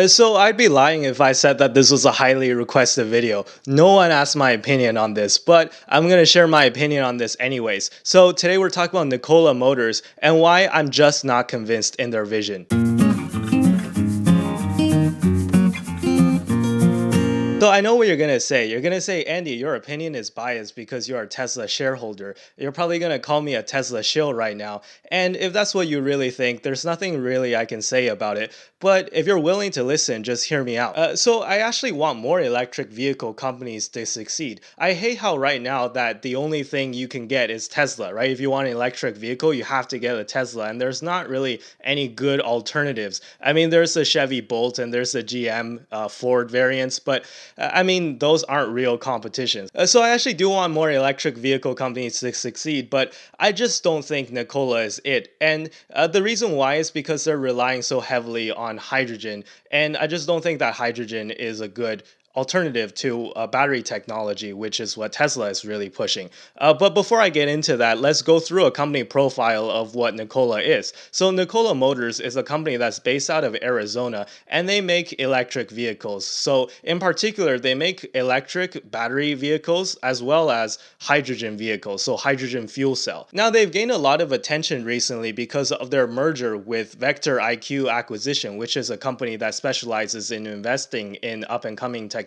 So I'd be lying if I said that this was a highly requested video. No one asked my opinion on this, but I'm going to share my opinion on this anyways. So today we're talking about Nikola Motors and why I'm just not convinced in their vision. So I know what you're going to say. You're going to say, Andy, your opinion is biased because you're a Tesla shareholder. You're probably going to call me a Tesla shill right now. And if that's what you really think, there's nothing really I can say about it. But if you're willing to listen, just hear me out. So I actually want more electric vehicle companies to succeed. I hate how right now that the only thing you can get is Tesla, right? If you want an electric vehicle, you have to get a Tesla. And there's not really any good alternatives. I mean, there's the Chevy Bolt and there's the GM Ford variants, but I mean, those aren't real competitions. So I actually do want more electric vehicle companies to succeed, but I just don't think Nikola is it. And the reason why is because they're relying so heavily on hydrogen, and I just don't think that hydrogen is a good alternative to battery technology, which is what Tesla is really pushing. But before I get into that, let's go through a company profile of what Nikola is. So Nikola Motors is a company that's based out of Arizona, and they make electric vehicles. So in particular, they make electric battery vehicles as well as hydrogen vehicles, so hydrogen fuel cell. Now they've gained a lot of attention recently because of their merger with VectoIQ Acquisition, which is a company that specializes in investing in up-and-coming technologies.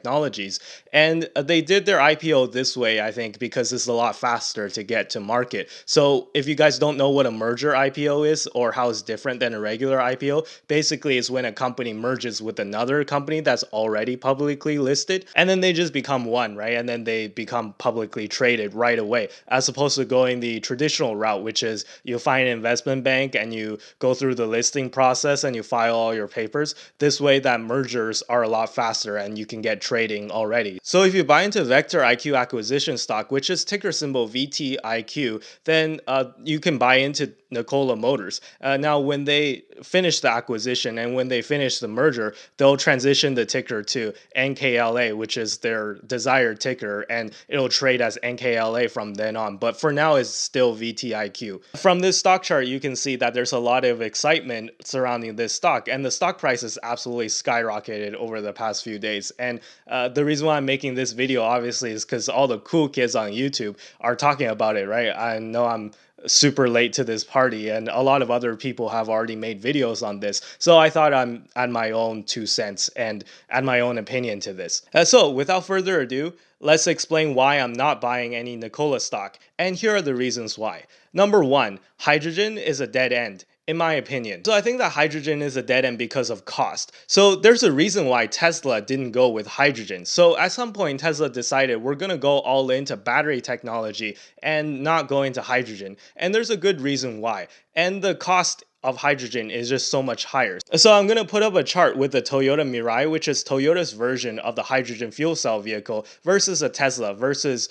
And they did their IPO this way, I think, because it's a lot faster to get to market. So if you guys don't know what a merger IPO is or how it's different than a regular IPO, basically it's when a company merges with another company that's already publicly listed, and then they just become one, right? And then they become publicly traded right away, as opposed to going the traditional route, which is you find an investment bank and you go through the listing process and you file all your papers. This way that mergers are a lot faster and you can get trading already. So if you buy into VectoIQ Acquisition stock, which is ticker symbol VTIQ, then you can buy into Nikola Motors. Now, when they finish the acquisition and when they finish the merger, they'll transition the ticker to NKLA, which is their desired ticker, and it'll trade as NKLA from then on. But for now, it's still VTIQ. From this stock chart, you can see that there's a lot of excitement surrounding this stock, and the stock price has absolutely skyrocketed over the past few days. And the reason why I'm making this video, obviously, is because all the cool kids on YouTube are talking about it, right? I know I'm super late to this party and a lot of other people have already made videos on this, so I thought I'd add my own 2 cents and add my own opinion to this. So without further ado, let's explain why I'm not buying any Nikola stock, and here are the reasons why. Number 1, hydrogen is a dead end, in my opinion. So I think that hydrogen is a dead end because of cost. So there's a reason why Tesla didn't go with hydrogen. So at some point, Tesla decided we're going to go all into battery technology and not go into hydrogen. And there's a good reason why. And the cost of hydrogen is just so much higher. So I'm going to put up a chart with the Toyota Mirai, which is Toyota's version of the hydrogen fuel cell vehicle, versus a Tesla, versus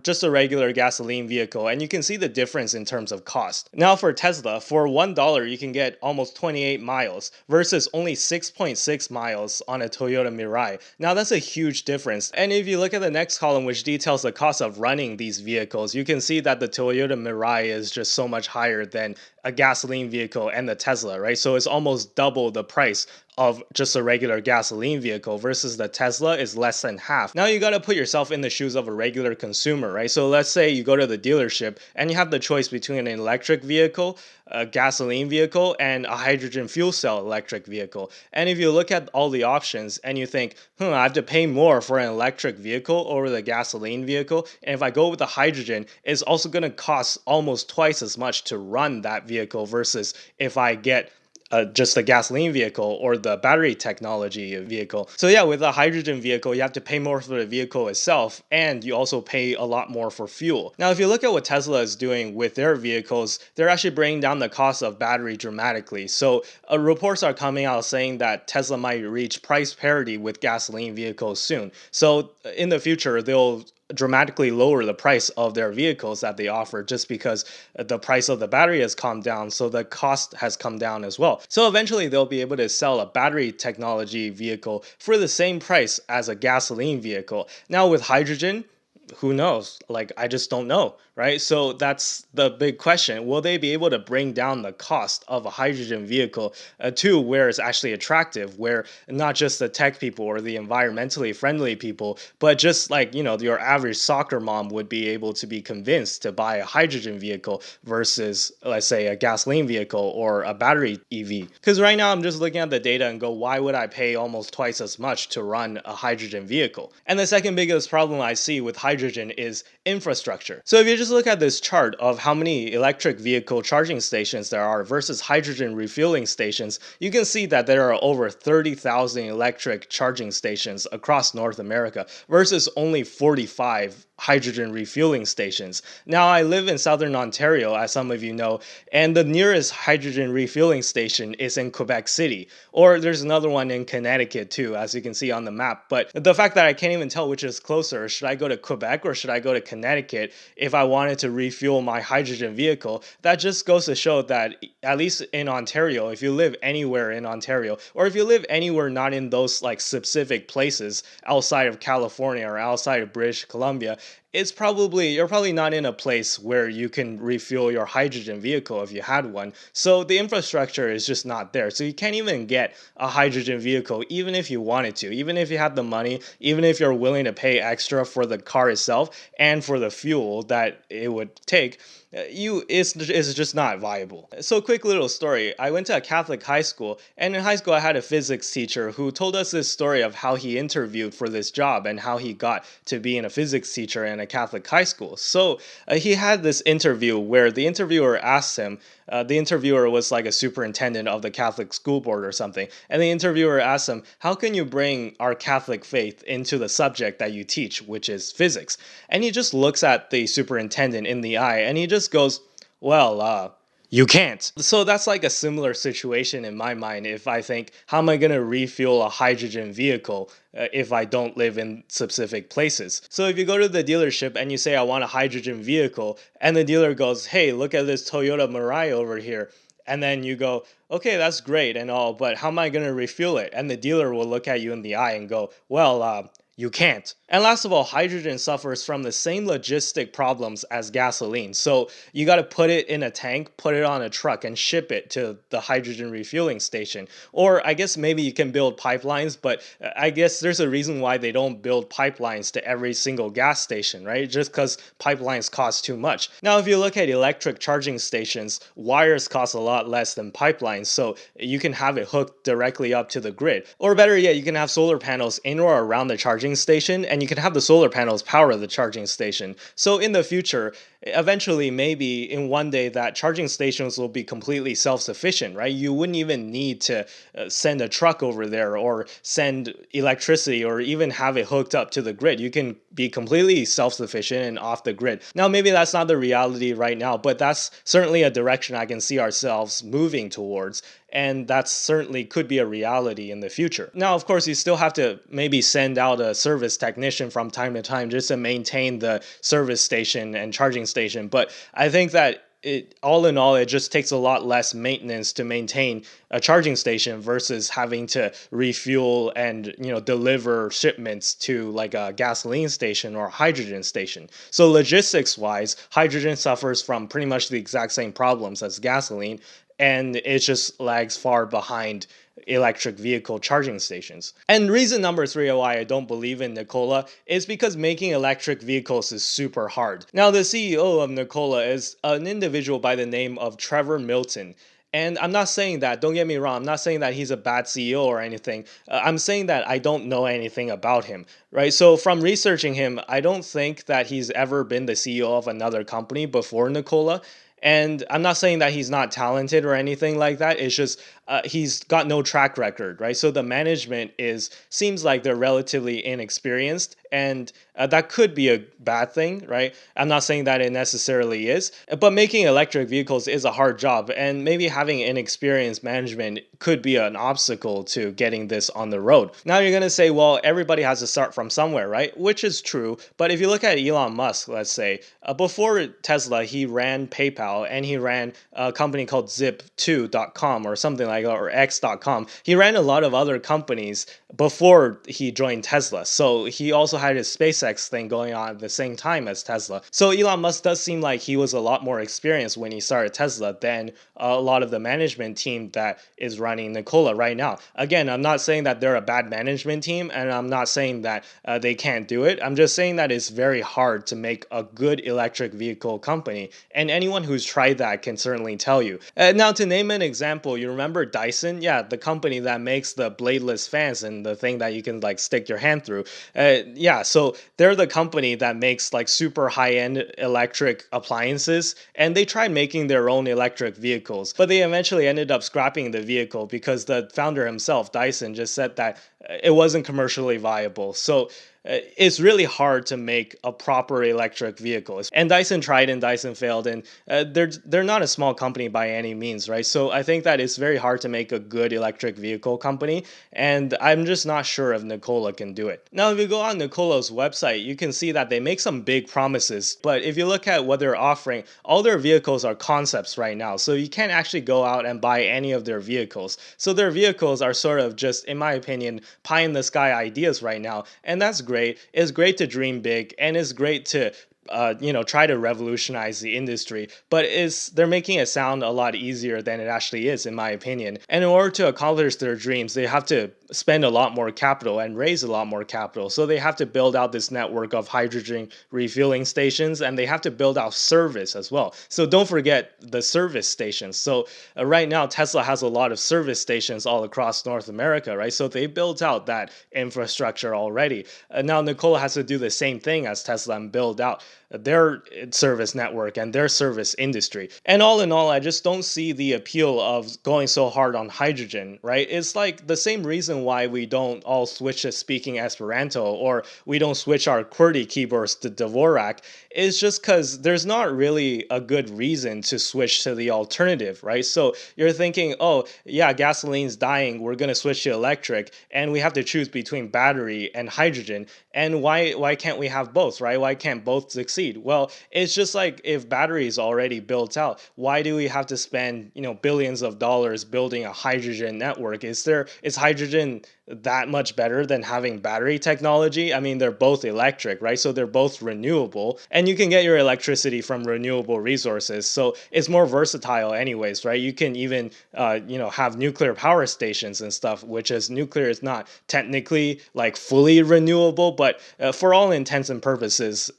just a regular gasoline vehicle, and you can see the difference in terms of cost. Now for Tesla, for $1 you can get almost 28 miles versus only 6.6 miles on a Toyota Mirai. Now that's a huge difference, and if you look at the next column, which details the cost of running these vehicles, you can see that the Toyota Mirai is just so much higher than a gasoline vehicle and the Tesla, right? So it's almost double the price of just a regular gasoline vehicle versus the Tesla is less than half. Now you got to put yourself in the shoes of a regular consumer, right? So let's say you go to the dealership and you have the choice between an electric vehicle, a gasoline vehicle, and a hydrogen fuel cell electric vehicle. And if you look at all the options and you think, I have to pay more for an electric vehicle over the gasoline vehicle, and if I go with the hydrogen, it's also going to cost almost twice as much to run that vehicle versus if I get just the gasoline vehicle or the battery technology vehicle. So yeah, with a hydrogen vehicle, you have to pay more for the vehicle itself, and you also pay a lot more for fuel. Now, if you look at what Tesla is doing with their vehicles, they're actually bringing down the cost of battery dramatically. So reports are coming out saying that Tesla might reach price parity with gasoline vehicles soon. So in the future, they'll dramatically lower the price of their vehicles that they offer just because the price of the battery has come down, so the cost has come down as well. So eventually they'll be able to sell a battery technology vehicle for the same price as a gasoline vehicle. Now with hydrogen, who knows? Like, I just don't know, right? So that's the big question. Will they be able to bring down the cost of a hydrogen vehicle to where it's actually attractive, where not just the tech people or the environmentally friendly people, but just like, your average soccer mom would be able to be convinced to buy a hydrogen vehicle versus, let's say, a gasoline vehicle or a battery EV? Because right now I'm just looking at the data and go, why would I pay almost twice as much to run a hydrogen vehicle? And the second biggest problem I see with hydrogen is infrastructure. So if you just look at this chart of how many electric vehicle charging stations there are versus hydrogen refueling stations, you can see that there are over 30,000 electric charging stations across North America versus only 45 hydrogen refueling stations. Now, I live in southern Ontario, as some of you know, and the nearest hydrogen refueling station is in Quebec City. Or there's another one in Connecticut too, as you can see on the map. But the fact that I can't even tell which is closer, should I go to Quebec or should I go to Connecticut if I wanted to refuel my hydrogen vehicle, that just goes to show that, at least in Ontario, if you live anywhere in Ontario, or if you live anywhere not in those like specific places outside of California or outside of British Columbia, you're probably not in a place where you can refuel your hydrogen vehicle if you had one. So the infrastructure is just not there. So you can't even get a hydrogen vehicle even if you wanted to, even if you had the money, even if you're willing to pay extra for the car itself and for the fuel that it would take. It's just not viable. So quick little story. I went to a Catholic high school, and in high school I had a physics teacher who told us this story of how he interviewed for this job and how he got to being a physics teacher in a Catholic high school. So he had this interview where the interviewer asked him, the interviewer was like a superintendent of the Catholic school board or something, and the interviewer asked him, how can you bring our Catholic faith into the subject that you teach, which is physics? And he just looks at the superintendent in the eye and he just goes, well, you can't. So that's like a similar situation in my mind if I think, how am I going to refuel a hydrogen vehicle if I don't live in specific places? So if you go to the dealership and you say, I want a hydrogen vehicle, and the dealer goes, hey, look at this Toyota Mirai over here. And then you go, okay, that's great and all, but how am I going to refuel it? And the dealer will look at you in the eye and go, well, you can't. And last of all, hydrogen suffers from the same logistic problems as gasoline. So you got to put it in a tank, put it on a truck, and ship it to the hydrogen refueling station. Or I guess maybe you can build pipelines, but I guess there's a reason why they don't build pipelines to every single gas station, right? Just because pipelines cost too much. Now, if you look at electric charging stations, wires cost a lot less than pipelines, so you can have it hooked directly up to the grid. Or better yet, you can have solar panels in or around the charging station, and you can have the solar panels power the charging station. So in the future, eventually, maybe in one day, that charging stations will be completely self-sufficient, right? You wouldn't even need to send a truck over there or send electricity or even have it hooked up to the grid. You can be completely self-sufficient and off the grid. Now, maybe that's not the reality right now, but that's certainly a direction I can see ourselves moving towards. And that certainly could be a reality in the future. Now, of course, you still have to maybe send out a service technician from time to time just to maintain the service station and charging station. But I think that all in all, it just takes a lot less maintenance to maintain a charging station versus having to refuel and deliver shipments to like a gasoline station or a hydrogen station. So logistics wise, hydrogen suffers from pretty much the exact same problems as gasoline, and it just lags far behind electric vehicle charging stations. And reason number 3 of why I don't believe in Nikola is because making electric vehicles is super hard. Now, the CEO of Nikola is an individual by the name of Trevor Milton. And I'm not saying that, don't get me wrong, I'm not saying that he's a bad CEO or anything. I'm saying that I don't know anything about him, right? So from researching him, I don't think that he's ever been the CEO of another company before Nikola. And I'm not saying that he's not talented or anything like that. It's just he's got no track record, right? So the management seems like they're relatively inexperienced, and that could be a bad thing, right? I'm not saying that it necessarily is, but making electric vehicles is a hard job, and maybe having inexperienced management could be an obstacle to getting this on the road. Now you're going to say, well, everybody has to start from somewhere, right? Which is true, but if you look at Elon Musk, let's say, before Tesla, he ran PayPal, and he ran a company called Zip2.com or something like that, or X.com. He ran a lot of other companies before he joined Tesla, so he also had his SpaceX thing going on at the same time as Tesla. So Elon Musk does seem like he was a lot more experienced when he started Tesla than a lot of the management team that is running Nikola right now. Again, I'm not saying that they're a bad management team, and I'm not saying that they can't do it. I'm just saying that it's very hard to make a good electric vehicle company, and anyone who's tried that can certainly tell you. Now, to name an example, you remember Dyson? Yeah, the company that makes the bladeless fans and the thing that you can like stick your hand through. Yeah, so they're the company that makes like super high-end electric appliances, and they tried making their own electric vehicles, but they eventually ended up scrapping the vehicle because the founder himself, Dyson, just said that it wasn't commercially viable. So it's really hard to make a proper electric vehicle. And Dyson tried and Dyson failed, and they're not a small company by any means, right? So I think that it's very hard to make a good electric vehicle company, and I'm just not sure if Nikola can do it. Now, if you go on Nikola's website, you can see that they make some big promises, but if you look at what they're offering, all their vehicles are concepts right now, so you can't actually go out and buy any of their vehicles. So their vehicles are sort of just, in my opinion, pie in the sky ideas right now, and that's great. It's great to dream big, and it's great to try to revolutionize the industry, but they're making it sound a lot easier than it actually is, in my opinion. And in order to accomplish their dreams, they have to spend a lot more capital and raise a lot more capital. So they have to build out this network of hydrogen refueling stations, and they have to build out service as well. So don't forget the service stations. So right now, Tesla has a lot of service stations all across North America, right? So they built out that infrastructure already. Now Nikola has to do the same thing as Tesla and build out their service network and their service industry. And all in all, I just don't see the appeal of going so hard on hydrogen, right? It's like the same reason why we don't all switch to speaking Esperanto, or we don't switch our QWERTY keyboards to Dvorak. It's just because there's not really a good reason to switch to the alternative, right? So you're thinking, oh yeah, gasoline's dying, we're going to switch to electric, and we have to choose between battery and hydrogen. And why can't we have both, right? Why can't both succeed? Well, it's just like if battery is already built out, why do we have to spend billions of dollars building a hydrogen network? Is hydrogen that much better than having battery technology? I mean, they're both electric, right? So they're both renewable, and you can get your electricity from renewable resources. So it's more versatile anyways, right? You can even have nuclear power stations and stuff, which is nuclear is not technically like fully renewable, but for all intents and purposes,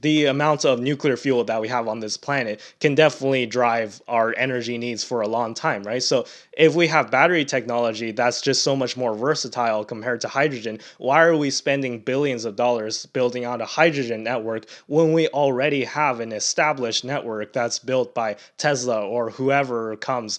the amount of nuclear fuel that we have on this planet can definitely drive our energy needs for a long time, right? So if we have battery technology that's just so much more versatile compared to hydrogen, why are we spending billions of dollars building out a hydrogen network when we already have an established network that's built by Tesla or whoever comes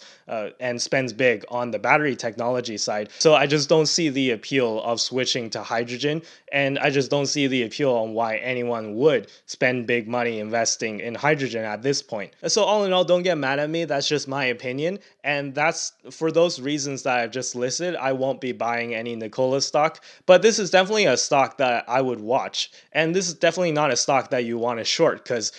and spends big on the battery technology side? So I just don't see the appeal of switching to hydrogen, and I just don't see the appeal on why anyone would spend big money investing in hydrogen at this point. So all in all, don't get mad at me. That's just my opinion. And that's for those reasons that I've just listed. I won't be buying any Nikola stock, but this is definitely a stock that I would watch. And this is definitely not a stock that you want to short, because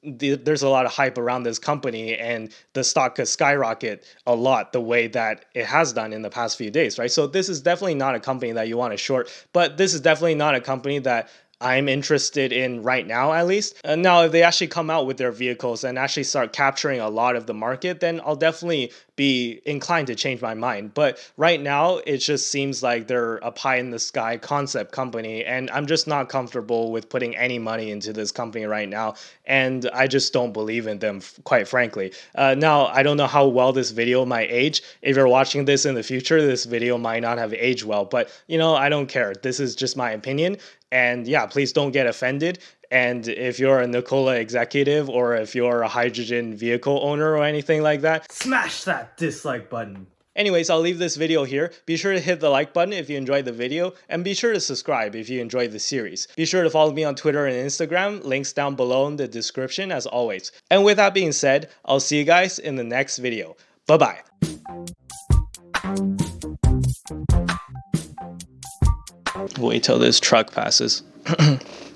there's a lot of hype around this company, and the stock could skyrocket a lot the way that it has done in the past few days, right? So this is definitely not a company that you want to short, but this is definitely not a company that I'm interested in right now, at least. Now, if they actually come out with their vehicles and actually start capturing a lot of the market, then I'll definitely be inclined to change my mind. But right now, it just seems like they're a pie-in-the-sky concept company, and I'm just not comfortable with putting any money into this company right now, and I just don't believe in them, quite frankly. Now, I don't know how well this video might age. If you're watching this in the future, this video might not have aged well, but, I don't care. This is just my opinion. And yeah, please don't get offended. And if you're a Nikola executive, or if you're a hydrogen vehicle owner or anything like that, smash that dislike button. Anyways, I'll leave this video here. Be sure to hit the like button if you enjoyed the video, and be sure to subscribe if you enjoyed the series. Be sure to follow me on Twitter and Instagram, links down below in the description as always. And with that being said, I'll see you guys in the next video. Bye-bye. Wait till this truck passes.